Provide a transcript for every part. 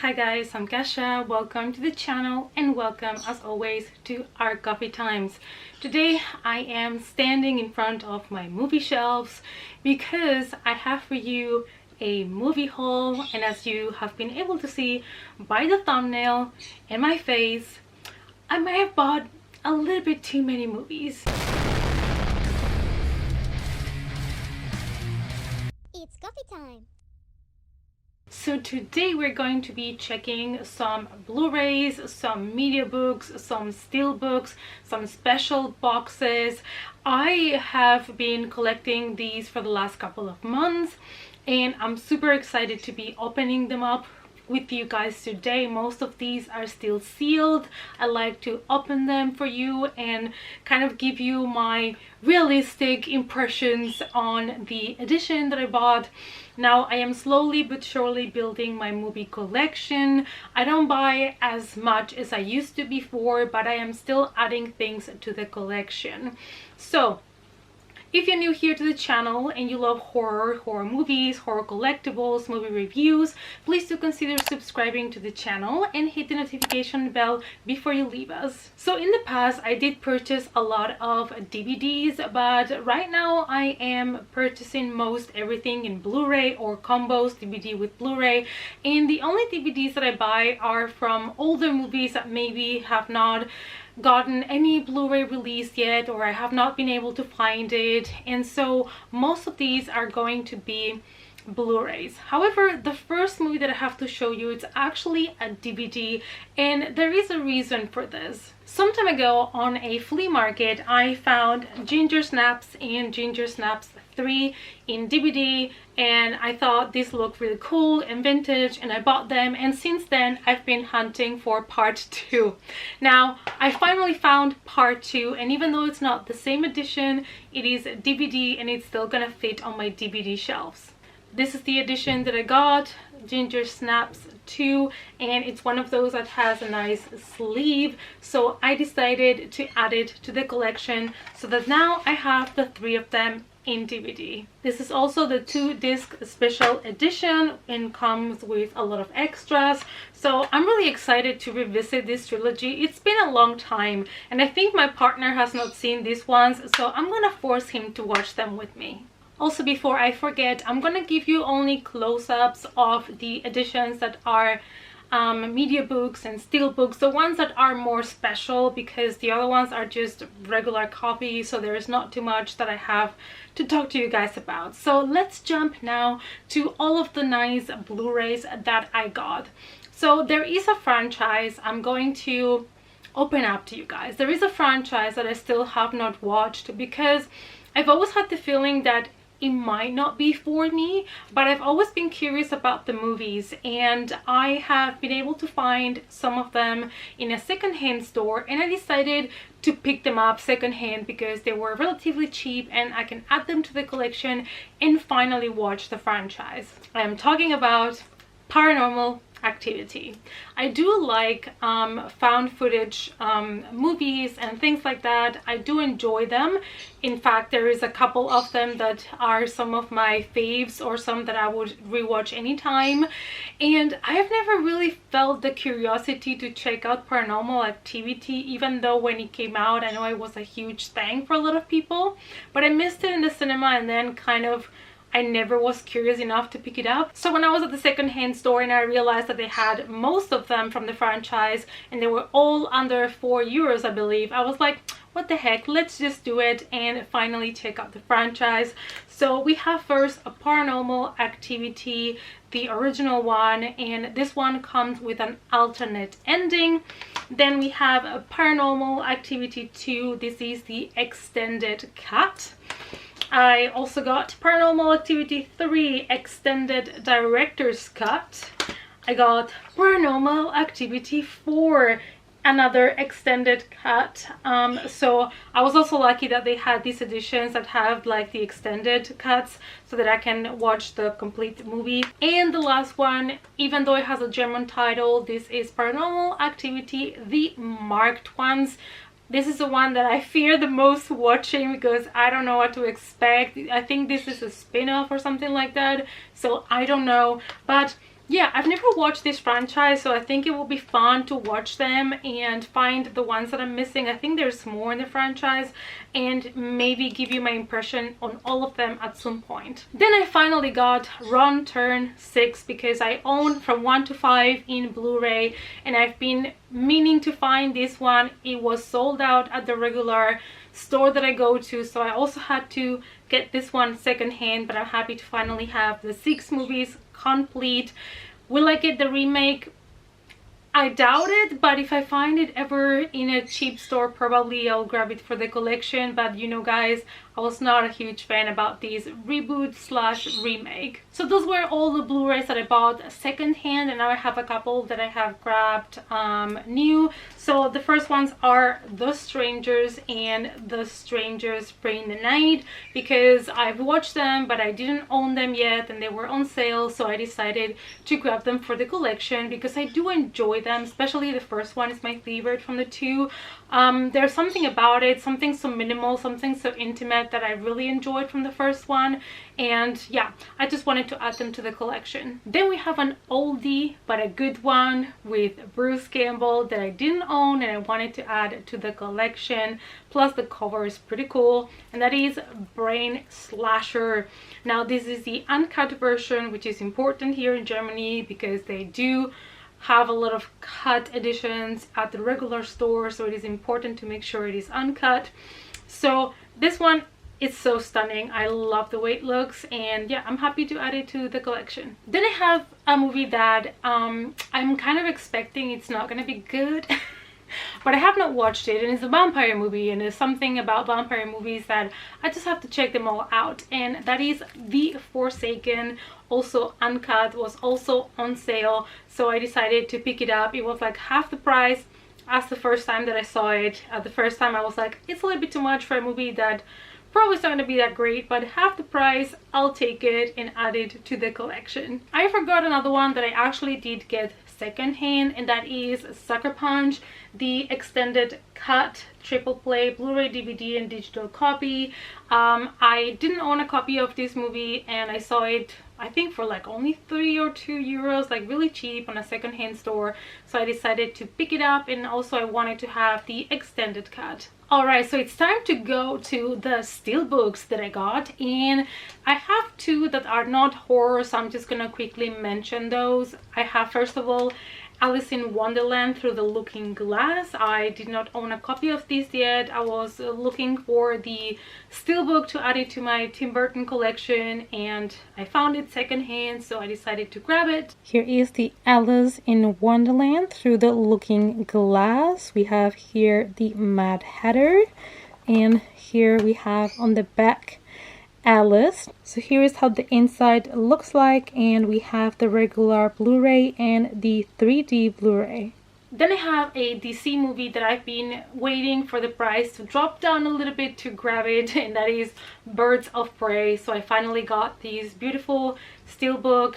Hi guys, I'm Kasha. Welcome to the channel and welcome as always to our coffee times. Today I am standing in front of my movie shelves because I have for you a movie haul, and as you have been able to see by the thumbnail and my face, I may have bought a little bit too many movies. It's coffee time! So today we're going to be checking some Blu-rays, some Mediabooks, some Steelbooks, some special boxes. I have been collecting these for the last couple of months and I'm super excited to be opening them up with you guys today. Most of these are still sealed. I like to open them for you and kind of give you my realistic impressions on the edition that I bought. Now I am slowly but surely building my movie collection. I don't buy as much as I used to before, but I am still adding things to the collection. So if you're new here to the channel and you love horror movies, horror collectibles, movie reviews, please do consider subscribing to the channel and hit the notification bell before you leave us. So in the past, I did purchase a lot of DVDs, but right now I am purchasing most everything in Blu-ray or combos, DVD with Blu-ray. And the only DVDs that I buy are from older movies that maybe have not gotten any Blu-ray release yet, or I have not been able to find it, and so most of these are going to be Blu-rays. However, the first movie that I have to show you, it's actually a DVD, and there is a reason for this. Some time ago on a flea market, I found Ginger Snaps and Ginger Snaps 3 in DVD, and I thought this looked really cool and vintage, and I bought them, and since then I've been hunting for part 2. Now I finally found part 2, and even though it's not the same edition, it is a DVD and it's still gonna fit on my DVD shelves. This is the edition that I got, Ginger Snaps 2, and it's one of those that has a nice sleeve, so I decided to add it to the collection so that now I have the 3 of them in DVD. This is also the 2-disc special edition and comes with a lot of extras, so I'm really excited to revisit this trilogy. It's been a long time and I think my partner has not seen these ones, so I'm gonna force him to watch them with me. Also, before I forget, I'm gonna give you only close-ups of the editions that are Mediabooks and Steelbooks, the ones that are more special, because the other ones are just regular copies, so there is not too much that I have to talk to you guys about. So let's jump now to all of the nice Blu-rays that I got. So there is a franchise I'm going to open up to you guys. There is a franchise that I still have not watched because I've always had the feeling that it might not be for me, but I've always been curious about the movies, and I have been able to find some of them in a secondhand store, and I decided to pick them up secondhand because they were relatively cheap and I can add them to the collection and finally watch the franchise. I am talking about Paranormal Activity. I do like found footage movies and things like that. I do enjoy them. In fact, there is a couple of them that are some of my faves, or some that I would rewatch anytime, and I have never really felt the curiosity to check out Paranormal Activity, even though when it came out I know it was a huge thing for a lot of people, but I missed it in the cinema and then kind of I never was curious enough to pick it up. So when I was at the secondhand store and I realized that they had most of them from the franchise and they were all under €4, I believe, I was like, what the heck, let's just do it and finally check out the franchise. So we have first a Paranormal Activity, the original one, and this one comes with an alternate ending. Then we have a Paranormal Activity 2. This is the extended cut. I also got Paranormal Activity 3 Extended Director's Cut. I got Paranormal Activity 4, another extended cut. So I was also lucky that they had these editions that have like the extended cuts so that I can watch the complete movie. And the last one, even though it has a German title, this is Paranormal Activity, the marked ones. This is the one that I fear the most watching because I don't know what to expect. I think this is a spin-off or something like that, so I don't know. But yeah, I've never watched this franchise, so I think it will be fun to watch them and find the ones that I'm missing. I think there's more in the franchise, and maybe give you my impression on all of them at some point. Then I finally got Wrong Turn 6 because I own from 1 to 5 in Blu-ray, and I've been meaning to find this one. It was sold out at the regular store that I go to, so I also had to get this one secondhand, but I'm happy to finally have the 6 movies complete. Will I get the remake? I doubt it, but if I find it ever in a cheap store, probably I'll grab it for the collection. But you know guys, I was not a huge fan about these reboot slash remake. So those were all the Blu-rays that I bought secondhand, and now I have a couple that I have grabbed new. So the first ones are The Strangers and The Strangers Spring the Night, because I've watched them but I didn't own them yet and they were on sale, so I decided to grab them for the collection because I do enjoy them, especially the first one is my favorite from the two. There's something about it, something so minimal, something so intimate that I really enjoyed from the first one, and yeah, I just wanted to add them to the collection. Then we have an oldie but a good one with Bruce Campbell that I didn't own and I wanted to add to the collection, plus the cover is pretty cool, and that is Brain Slasher. Now this is the uncut version, which is important here in Germany because they do have a lot of cut editions at the regular store, so it is important to make sure it is uncut. So this one is so stunning. I love the way it looks, and yeah, I'm happy to add it to the collection. Then I have a movie that I'm kind of expecting it's not gonna be good but I have not watched it, and it's a vampire movie, and there's something about vampire movies that I just have to check them all out, and that is The Forsaken, also uncut, was also on sale, so I decided to pick it up. It was like half the price as the first time that I saw it. The first time I was like, it's a little bit too much for a movie that probably is not going to be that great, but half the price, I'll take it and add it to the collection. I forgot another one that I actually did get secondhand, and that is Sucker Punch, the extended cut triple play Blu-ray, DVD and digital copy. I didn't own a copy of this movie, and I saw it I think for like only 3 or 2 euros, like really cheap on a secondhand store, so I decided to pick it up, and also I wanted to have the extended cut. Alright, so it's time to go to the Steelbooks that I got, and I have 2 that are not horror, so I'm just gonna quickly mention those. I have, first of all, Alice in Wonderland Through the Looking Glass. I did not own a copy of this yet. I was looking for the Steelbook to add it to my Tim Burton collection, and I found it secondhand, so I decided to grab it. Here is the Alice in Wonderland Through the Looking Glass. We have here the Mad Hatter, and here we have on the back Alice. So here is how the inside looks like, and we have the regular Blu-ray and the 3D Blu-ray. Then I have a DC movie that I've been waiting for the price to drop down a little bit to grab it, and that is Birds of Prey. So I finally got this beautiful Steelbook.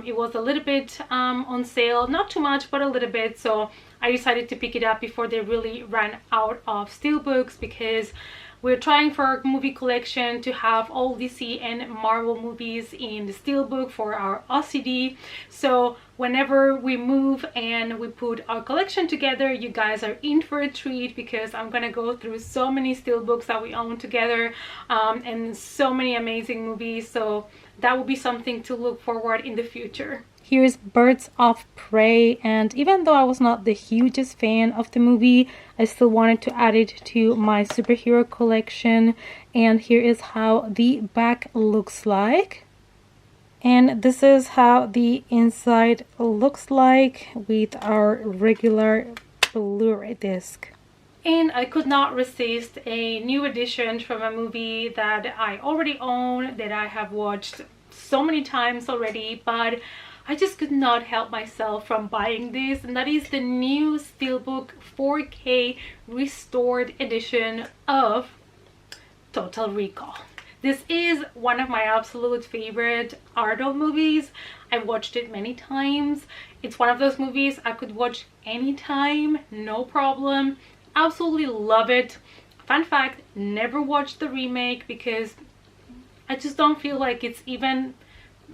It was a little bit on sale, not too much but a little bit, so I decided to pick it up before they really ran out of Steelbooks, because we're trying for our movie collection to have all DC and Marvel movies in the Steelbook for our OCD. So whenever we move and we put our collection together, you guys are in for a treat, because I'm gonna go through so many Steelbooks that we own together, and so many amazing movies. So that will be something to look forward in the future. Here's Birds of Prey, and even though I was not the hugest fan of the movie, I still wanted to add it to my superhero collection. And here is how the back looks like, and this is how the inside looks like with our regular Blu-ray disc. And I could not resist a new edition from a movie that I already own, that I have watched so many times already, but I just could not help myself from buying this, and that is the new Steelbook 4K restored edition of Total Recall. This is one of my absolute favorite Arnold movies. I've watched it many times. It's one of those movies I could watch anytime, no problem. Absolutely love it. Fun fact, never watched the remake because I just don't feel like it's even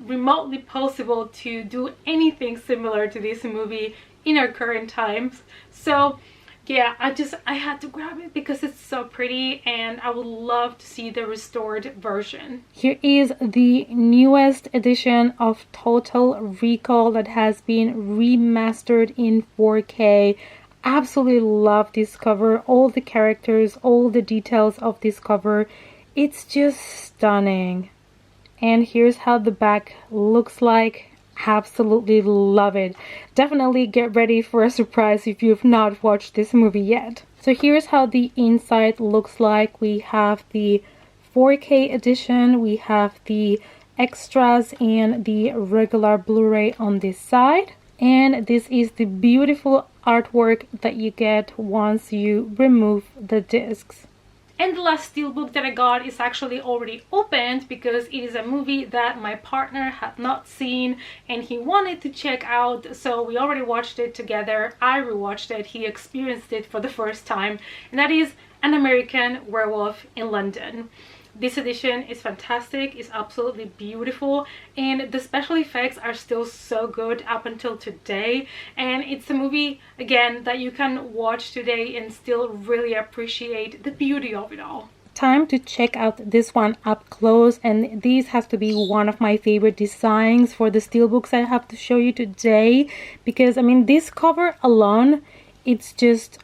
remotely possible to do anything similar to this movie in our current times. So yeah, I had to grab it because it's so pretty, and I would love to see the restored version. Here is the newest edition of Total Recall that has been remastered in 4K. Absolutely love this cover, all the characters, all the details of this cover. It's just stunning. And here's how the back looks like. Absolutely love it. Definitely get ready for a surprise if you've not watched this movie yet. So here's how the inside looks like. We have the 4K edition, we have the extras and the regular Blu-ray on this side. And this is the beautiful artwork that you get once you remove the discs. And the last steelbook that I got is actually already opened because it is a movie that my partner had not seen and he wanted to check out. So we already watched it together. I rewatched it. He experienced it for the first time. And that is An American Werewolf in London. This edition is fantastic, it's absolutely beautiful, and the special effects are still so good up until today. And it's a movie, again, that you can watch today and still really appreciate the beauty of it all. Time to check out this one up close, and this has to be one of my favorite designs for the steelbooks I have to show you today, because I mean, this cover alone, it's just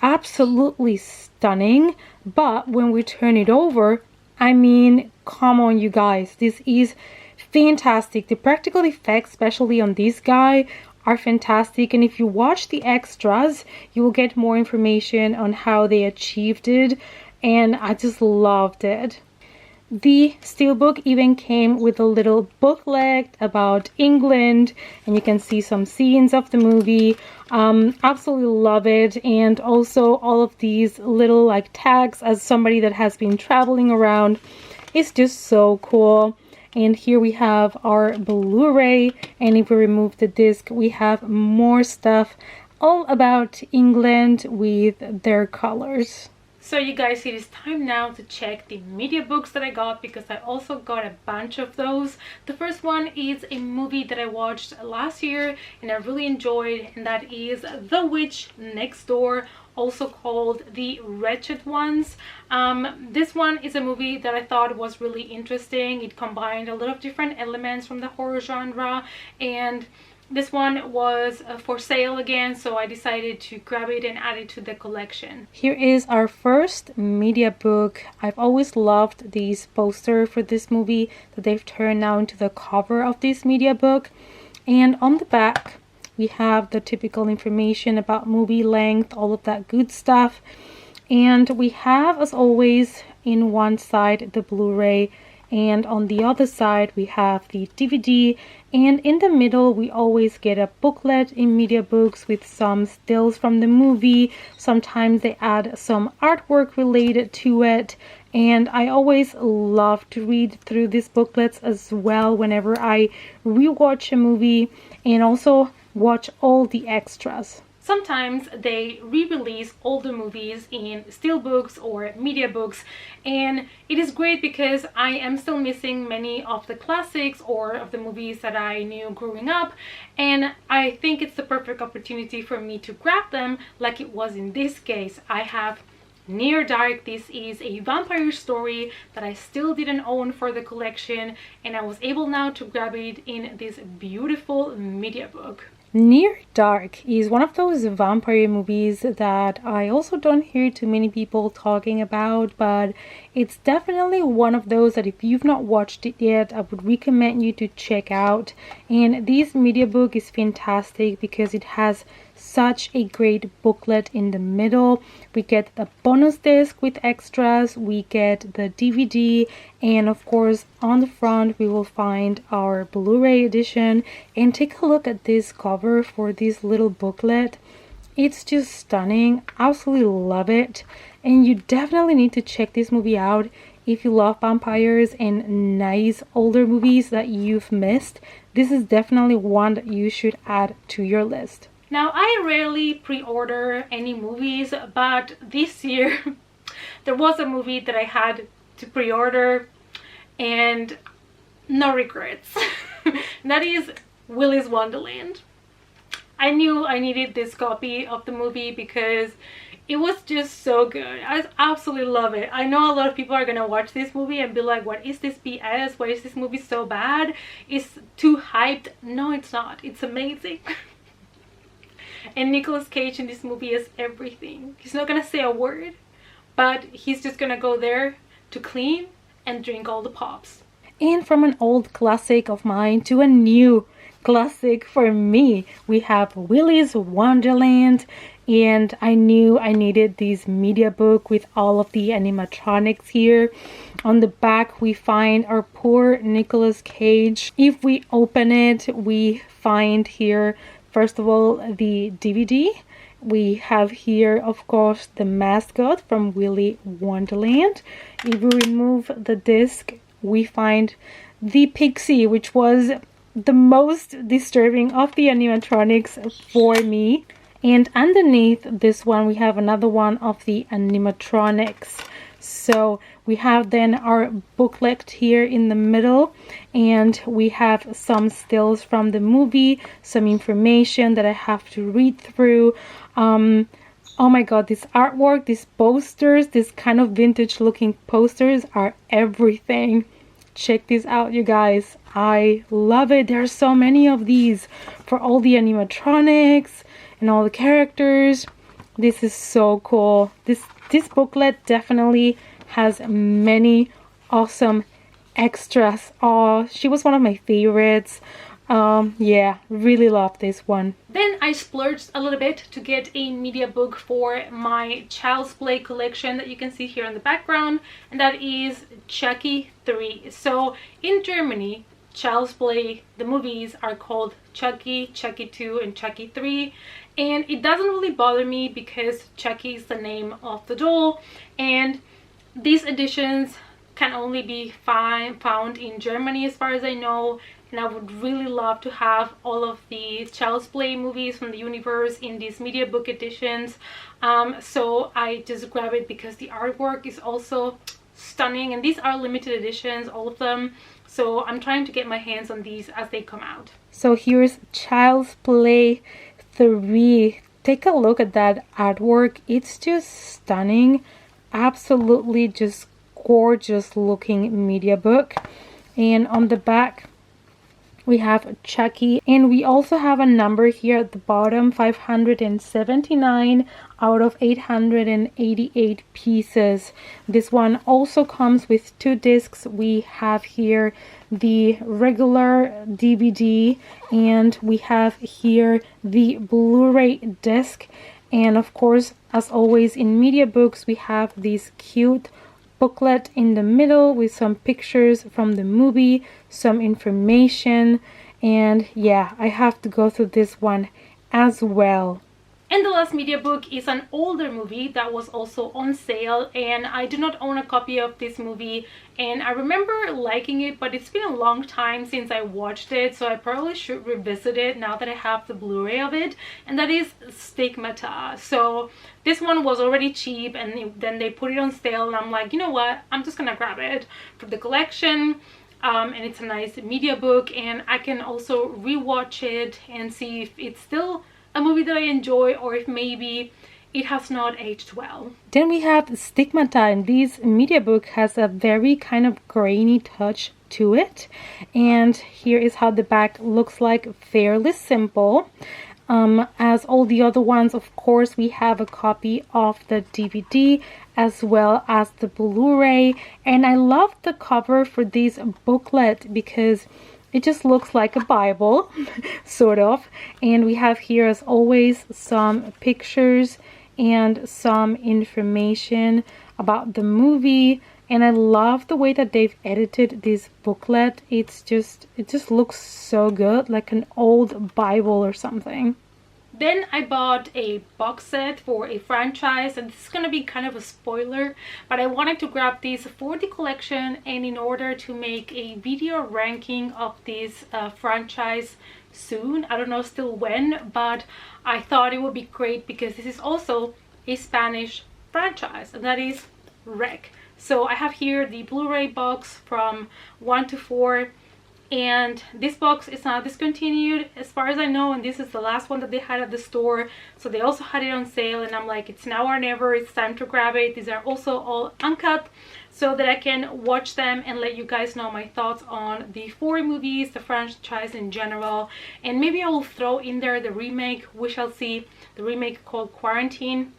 absolutely stunning. But when we turn it over, I mean, come on you guys, this is fantastic. The practical effects, especially on this guy, are fantastic, and if you watch the extras you will get more information on how they achieved it, and I just loved it. The steelbook even came with a little booklet about England, and you can see some scenes of the movie. Absolutely love it. And also all of these little like tags as somebody that has been traveling around. It's just so cool. And here we have our Blu-ray, and if we remove the disc we have more stuff all about England with their colors. So you guys, it is time now to check the Mediabooks that I got, because I also got a bunch of those. The first one is a movie that I watched last year and I really enjoyed, and that is The Witch Next Door, also called The Wretched Ones. This one is a movie that I thought was really interesting. It combined a lot of different elements from the horror genre, and this one was for sale again, so I decided to grab it and add it to the collection. Here is our first media book. I've always loved this poster for this movie that they've turned now into the cover of this media book. And on the back we have the typical information about movie length, all of that good stuff. And we have, as always, in one side the Blu-ray, and on the other side we have the DVD, and in the middle we always get a booklet in Mediabooks with some stills from the movie. Sometimes they add some artwork related to it, and I always love to read through these booklets as well whenever I rewatch a movie, and also watch all the extras. Sometimes they re-release older movies in steelbooks or Mediabooks, and it is great because I am still missing many of the classics or of the movies that I knew growing up, and I think it's the perfect opportunity for me to grab them, like it was in this case. I have Near Dark. This is a vampire story that I still didn't own for the collection, and I was able now to grab it in this beautiful Mediabook. Near Dark is one of those vampire movies that I also don't hear too many people talking about, but it's definitely one of those that if you've not watched it yet, I would recommend you to check out. And this media book is fantastic because it has such a great booklet in the middle. We get the bonus disc with extras, we get the DVD, and of course on the front we will find our Blu-ray edition. And take a look at this cover for this little booklet. It's just stunning. Absolutely love it, and you definitely need to check this movie out if you love vampires and nice older movies that you've missed. This is definitely one that you should add to your list. Now, I rarely pre-order any movies, but this year there was a movie that I had to pre-order, and no regrets. That is Willy's Wonderland. I knew I needed this copy of the movie because it was just so good. I absolutely love it. I know a lot of people are gonna watch this movie and be like, what is this BS? Why is this movie so bad? It's too hyped. No, it's not. It's amazing. And Nicolas Cage in this movie is everything. He's not gonna say a word, but he's just gonna go there to clean and drink all the pops. And from an old classic of mine to a new classic for me, we have Willy's Wonderland. And I knew I needed this media book with all of the animatronics here. On the back we find our poor Nicolas Cage. If we open it, we find here first of all the DVD. We have here, of course, the mascot from Willy Wonderland. If we remove the disc, we find the pixie, which was the most disturbing of the animatronics for me. And underneath this one, we have another one of the animatronics. So we have then our booklet here in the middle, and we have some stills from the movie, some information that I have to read through. Oh my god, this artwork, these posters, this kind of vintage looking posters are everything. Check this out, you guys. I love it. There are so many of these for all the animatronics and all the characters. This is so cool. This booklet definitely has many awesome extras. Oh, she was one of my favorites. Yeah, really love this one. Then I splurged a little bit to get a media book for my Child's Play collection that you can see here in the background, and that is Chucky 3. So in Germany, Child's Play, the movies are called Chucky, Chucky 2, and Chucky 3. And it doesn't really bother me because Chucky is the name of the doll, and these editions can only be found in Germany as far as I know. And I would really love to have all of the Child's Play movies from the universe in these media book editions. So I just grab it because the artwork is also stunning, and these are limited editions, all of them. So I'm trying to get my hands on these as they come out. So here's Child's Play 3. Take a look at that artwork. It's just stunning. Absolutely just gorgeous looking media book. And on the back we have Chucky, and we also have a number here at the bottom, 579 out of 888 pieces. This one also comes with 2 discs. We have here the regular DVD, and we have here the Blu-ray disc. And of course, as always in media books, we have this cute booklet in the middle with some pictures from the movie, some information, and yeah, I have to go through this one as well. And the last media book is an older movie that was also on sale, and I do not own a copy of this movie, and I remember liking it, but it's been a long time since I watched it, so I probably should revisit it now that I have the Blu-ray of it, and that is Stigmata. So this one was already cheap, and then they put it on sale, and I'm like, you know what, I'm just gonna grab it for the collection. And it's a nice media book, and I can also rewatch it and see if it's still a movie that I enjoy, or if maybe it has not aged well. Then we have Stigmata, and this media book has a very kind of grainy touch to it, and here is how the back looks like. Fairly simple. As all the other ones, of course, we have a copy of the DVD as well as the Blu-ray, and I love the cover for this booklet because it just looks like a Bible, sort of. And we have here, as always, some pictures and some information about the movie. And I love the way that they've edited this booklet. It just looks so good, like an old Bible or something. Then I bought a box set for a franchise, and this is going to be kind of a spoiler, but I wanted to grab these for the collection, and in order to make a video ranking of this franchise soon. I don't know still when, but I thought it would be great because this is also a Spanish franchise, and that is Rec. So I have here the Blu-ray box from 1 to 4. and this box is not discontinued as far as I know, and this is the last one that they had at the store. So they also had it on sale, and I'm like, it's now or never, it's time to grab it. These are also all uncut, so that I can watch them and let you guys know my thoughts on the 4 movies, the franchise in general, and maybe I will throw in there the remake, we shall see, the remake called Quarantine.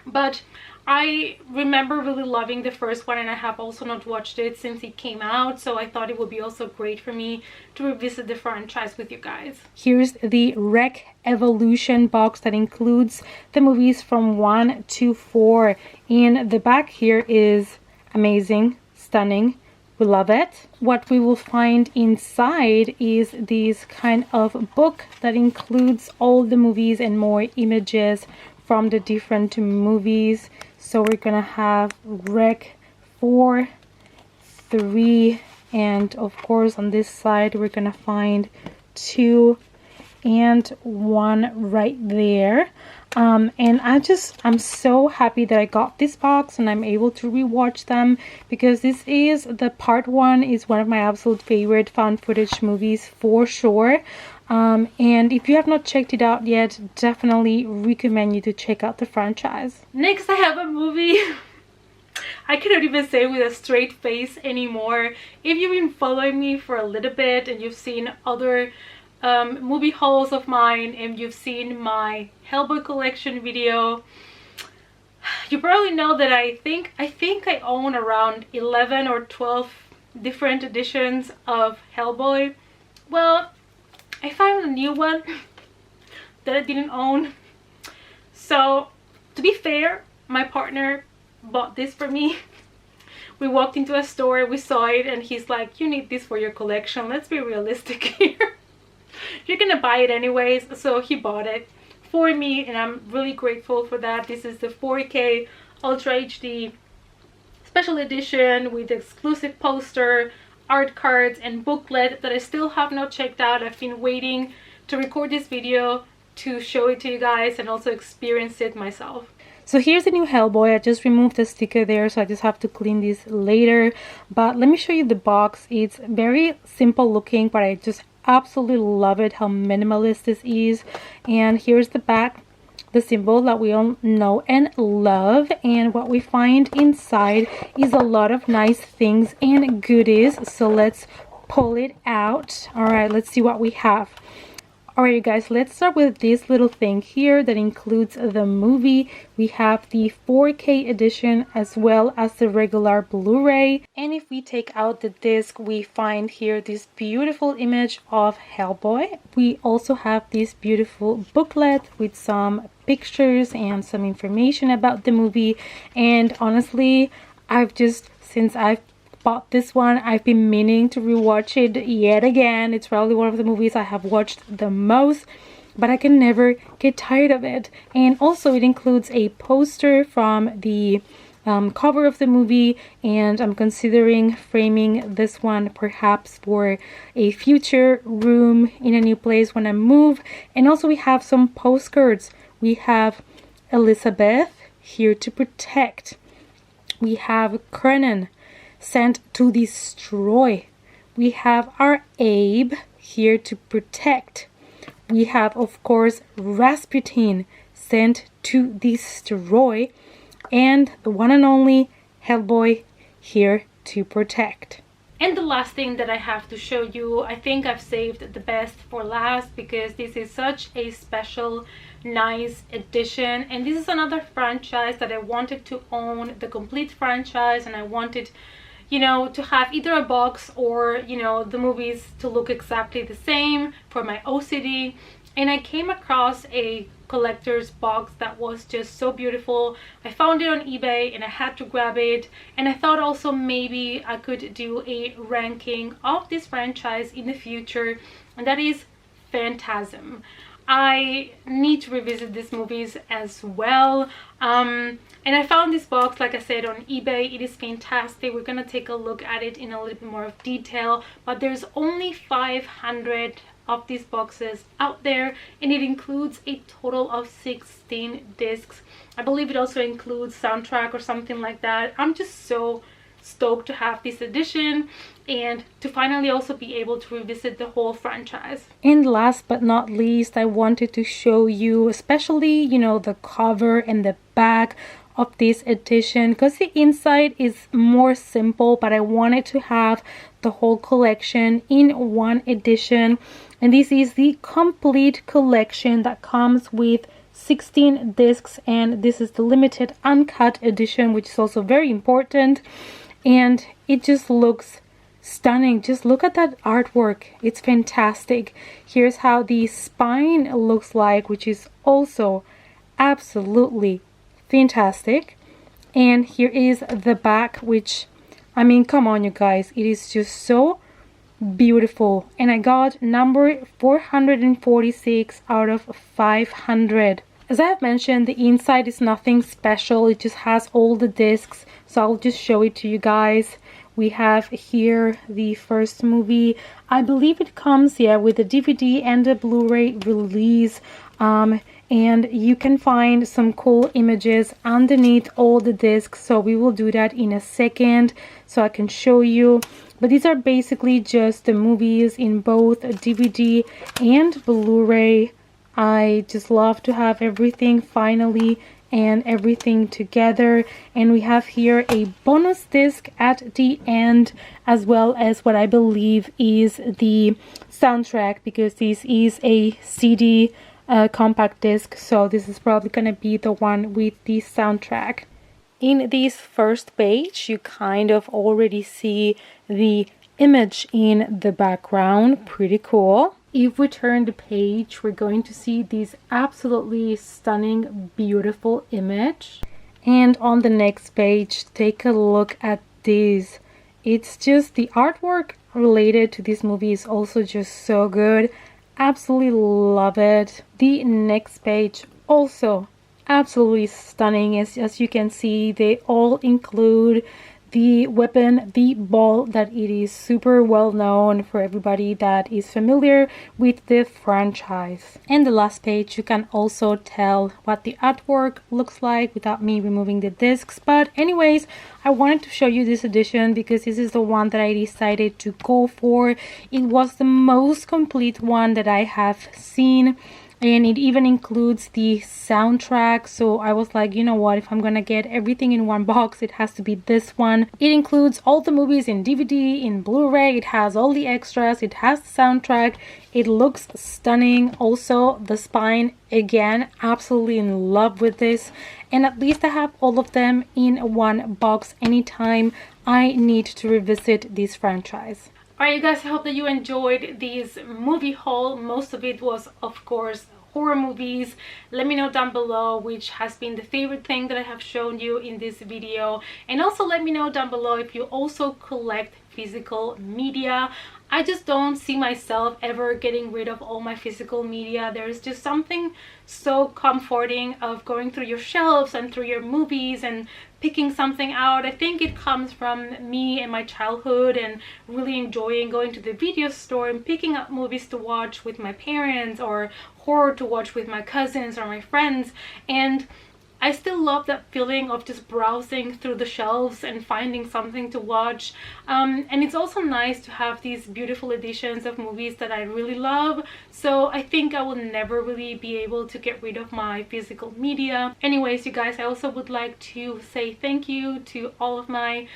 But I remember really loving the first one, and I have also not watched it since it came out, so I thought it would be also great for me to revisit the franchise with you guys. Here's the Rec Evolution box that includes the movies from 1 to 4, and the back here is amazing, stunning. We love it. What we will find inside is this kind of book that includes all the movies and more images from the different movies. So we're gonna have Rec 4, 3, and of course on this side we're gonna find 2 and 1 right there. And I'm so happy that I got this box and I'm able to rewatch them, because this is the part 1 is one of my absolute favorite found footage movies for sure. And if you have not checked it out yet, definitely recommend you to check out the franchise. Next I have a movie I cannot even say with a straight face anymore. If you've been following me for a little bit and you've seen other movie hauls of mine, and you've seen my Hellboy collection video, you probably know that I think I own around 11 or 12 different editions of Hellboy. Well, I found a new one that I didn't own. So to be fair, my partner bought this for me. We walked into a store, we saw it, and he's like, you need this for your collection. Let's be realistic here. You're gonna buy it anyways. So he bought it for me, and I'm really grateful for that. This is the 4K Ultra HD special edition with exclusive poster, art cards, and booklet that I still have not checked out. I've been waiting to record this video to show it to you guys and also experience it myself. So here's the new Hellboy. I just removed the sticker there, so I just have to clean this later. But let me show you the box. It's very simple looking, but I just absolutely love it how minimalist this is. And here's the back, the symbol that we all know and love, and what we find inside is a lot of nice things and goodies. So let's pull it out. All right, let's see what we have. All right, you guys, let's start with this little thing here that includes the movie. We have the 4K edition as well as the regular Blu-ray. And if we take out the disc, we find here this beautiful image of Hellboy. We also have this beautiful booklet with some pictures and some information about the movie. And honestly, since I've bought this one, I've been meaning to rewatch it yet again. It's probably one of the movies I have watched the most, but I can never get tired of it. And also it includes a poster from the cover of the movie, and I'm considering framing this one perhaps for a future room in a new place when I move. And also we have some postcards. We have Elizabeth, here to protect. We have Krenan, sent to destroy. We have our Abe, here to protect. We have, of course, Rasputin, sent to destroy. And the one and only Hellboy, here to protect. And the last thing that I have to show you, I think I've saved the best for last, because this is such a special, nice edition. And this is another franchise that I wanted to own, the complete franchise, and I wanted, you know, to have either a box or, you know, the movies to look exactly the same for my OCD. And I came across a collector's box that was just so beautiful. I found it on eBay and I had to grab it. And I thought also maybe I could do a ranking of this franchise in the future, and that is Phantasm. I need to revisit these movies as well. And I found this box, like I said, on eBay. It is fantastic. We're gonna take a look at it in a little bit more of detail, but there's only 500 of these boxes out there, and it includes a total of 16 discs. I believe it also includes soundtrack or something like that. I'm just so stoked to have this edition. and to finally also be able to revisit the whole franchise. And last but not least, I wanted to show you especially, you know, the cover and the back of this edition, because the inside is more simple, but I wanted to have the whole collection in one edition. And this is the complete collection that comes with 16 discs, and this is the limited uncut edition, which is also very important. And it just looks stunning. Just look at that artwork, it's fantastic. Here's how the spine looks like, which is also absolutely fantastic. And here is the back, which, I mean, come on you guys, it is just so beautiful. And I got number 446 out of 500. As I have mentioned, the inside is nothing special, it just has all the discs, so I'll just show it to you guys. We have here the first movie. I believe it comes, yeah, with a DVD and a Blu-ray release. And you can find some cool images underneath all the discs, so we will do that in a second so I can show you. But these are basically just the movies in both DVD and Blu-ray. I just love to have everything finally and everything together. And we have here a bonus disc at the end, as well as what I believe is the soundtrack, because this is a CD compact disc, so this is probably gonna be the one with the soundtrack. In this first page you kind of already see the image in the background, pretty cool. If we turn the page, we're going to see this absolutely stunning, beautiful image. And on the next page, take a look at this. It's just, the artwork related to this movie is also just so good. Absolutely love it. The next page, also absolutely stunning. As you can see, they all include the weapon, the ball, that it is super well known for everybody that is familiar with the franchise. And the last page, you can also tell what the artwork looks like without me removing the discs. But anyways, I wanted to show you this edition because this is the one that I decided to go for. It was the most complete one that I have seen, and it even includes the soundtrack. So I was like, you know what, if I'm gonna get everything in one box, it has to be this one. It includes all the movies in DVD, in Blu-ray, it has all the extras, it has the soundtrack, it looks stunning. Also the spine, again, absolutely in love with this. And at least I have all of them in one box anytime I need to revisit this franchise. Alright you guys, I hope that you enjoyed this movie haul. Most of it was, of course, horror movies. Let me know down below which has been the favorite thing that I have shown you in this video. And also let me know down below if you also collect physical media. I just don't see myself ever getting rid of all my physical media. There's just something so comforting of going through your shelves and through your movies and picking something out. I think it comes from me and my childhood and really enjoying going to the video store and picking up movies to watch with my parents, or horror to watch with my cousins or my friends. And I still love that feeling of just browsing through the shelves and finding something to watch. And it's also nice to have these beautiful editions of movies that I really love. So I think I will never really be able to get rid of my physical media. Anyways, you guys, I also would like to say thank you to all of my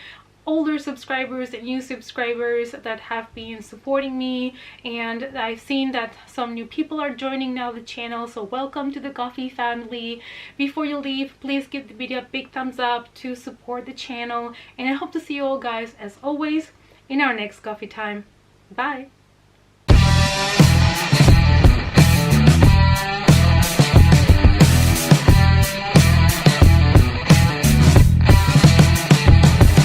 older subscribers and new subscribers that have been supporting me, and I've seen that some new people are joining now the channel, so welcome to the Coffee family. Before you leave, please give the video a big thumbs up to support the channel, and I hope to see you all guys, as always, in our next coffee time. Bye.